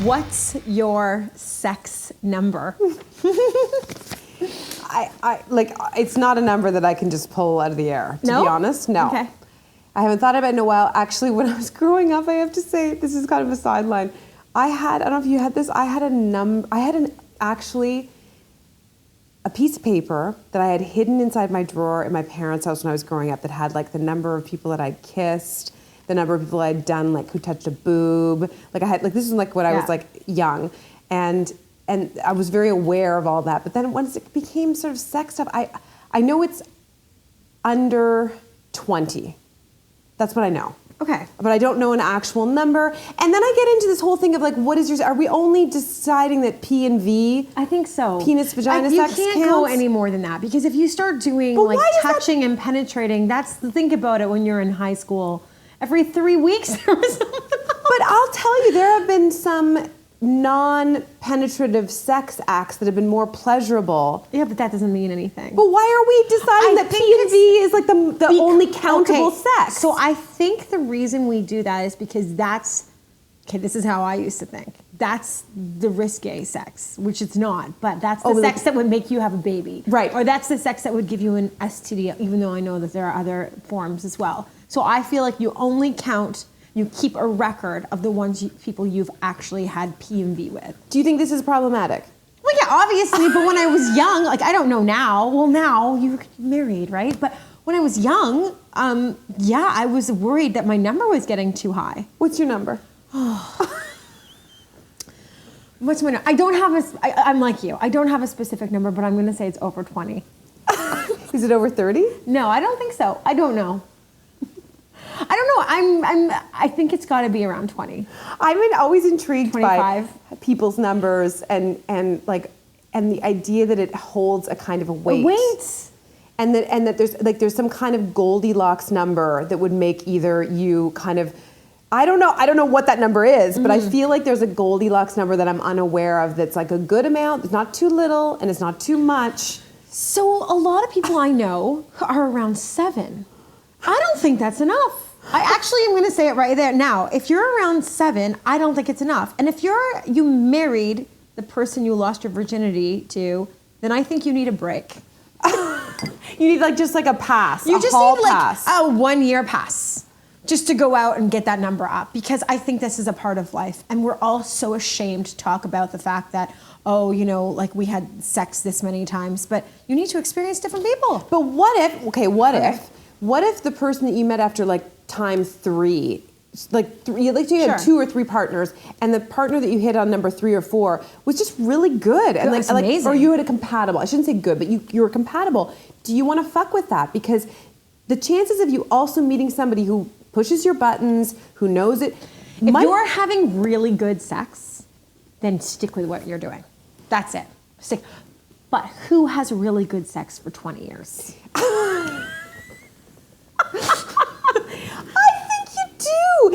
What's your sex number? I like, it's not a number that I can just pull out of the air, to be honest. No. Okay. I haven't thought about it in a while. Actually, when I was growing up, I have to say, this is kind of a sideline. I don't know if you had this, I had actually a piece of paper that I had hidden inside my drawer in my parents' house when I was growing up that had like the number of people that I'd kissed, the number of people I'd done, like who touched a boob. Like I had, like this is like when I was like young. And I was very aware of all that. But then once it became sort of sex stuff, I know it's under 20. That's what I know. Okay. But I don't know an actual number. And then I get into this whole thing of like, what is are we only deciding that P and V? I think so. Penis, vagina, sex You can't counts? go any more than that, because if you start doing But like why is touching and penetrating, think about it when you're in high school. Every 3 weeks there was something. But I'll tell you, there have been some non-penetrative sex acts that have been more pleasurable. Yeah, but that doesn't mean anything. But why are we deciding that P and V is like the only countable sex? So I think the reason we do that is because this is how I used to think. That's the risque sex, which it's not, but that's the sex that would make you have a baby. Right. Or that's the sex that would give you an STD, even though I know that there are other forms as well. So I feel like you keep a record of the people you've actually had P and V with. Do you think this is problematic? Well, yeah, obviously, but when I was young, like I don't know now. Well, now you're married, right? But when I was young, I was worried that my number was getting too high. What's your number? What's my number? I'm like you. I don't have a specific number, but I'm going to say it's over 20. Is it over 30? No, I don't think so. I don't know. I think it's got to be around 20. I've been always intrigued 25. by people's numbers and the idea that it holds a kind of a weight. A weight. And that there's some kind of Goldilocks number that would make either you kind of, I don't know what that number is, but I feel like there's a Goldilocks number that I'm unaware of that's like a good amount, it's not too little and it's not too much. So a lot of people I know are around 7. I don't think that's enough. I actually am going to say it right there now. If you're around 7, I don't think it's enough. And if you married the person you lost your virginity to, then I think you need a break. You need just like a pass. You a just hall need like pass. a 1-year pass just to go out and get that number up, because I think this is a part of life. And we're all so ashamed to talk about the fact that, like we had sex this many times, but you need to experience different people. But what if the person that you met after like time 3, you had 2 or 3 partners, and the partner that you hit on number 3 or 4 was just really good, and amazing. Or you had a compatible. I shouldn't say good, but you were compatible. Do you want to fuck with that? Because the chances of you also meeting somebody who pushes your buttons, who knows it. If you're having really good sex, then stick with what you're doing. That's it. Stick. But who has really good sex for 20 years?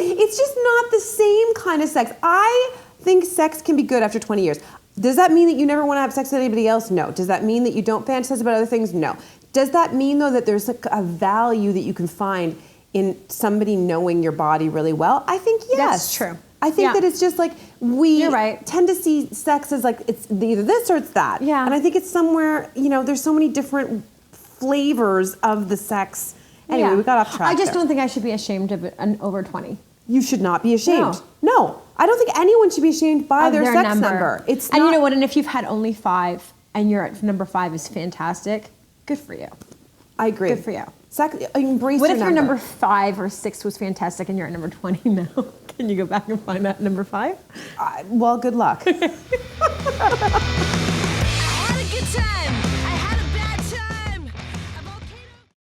It's just not the same kind of sex. I think sex can be good after 20 years. Does that mean that you never want to have sex with anybody else? No. Does that mean that you don't fantasize about other things? No. Does that mean, though, that there's a value that you can find in somebody knowing your body really well? I think yes. That's true. I think that it's just like You're right. tend to see sex as like it's either this or it's that. Yeah. And I think it's somewhere, there's so many different flavors of the sex. Anyway, we got off track. I just don't think I should be ashamed of an over 20. You should not be ashamed. No. I don't think anyone should be ashamed by their sex number. It's and you know what? And if you've had only 5 and you're at number 5 is fantastic, good for you. I agree. Good for you. Embrace What your if your number 5 or 6 was fantastic and you're at number 20 now? Can you go back and find that number 5? Well, good luck. I had a good time.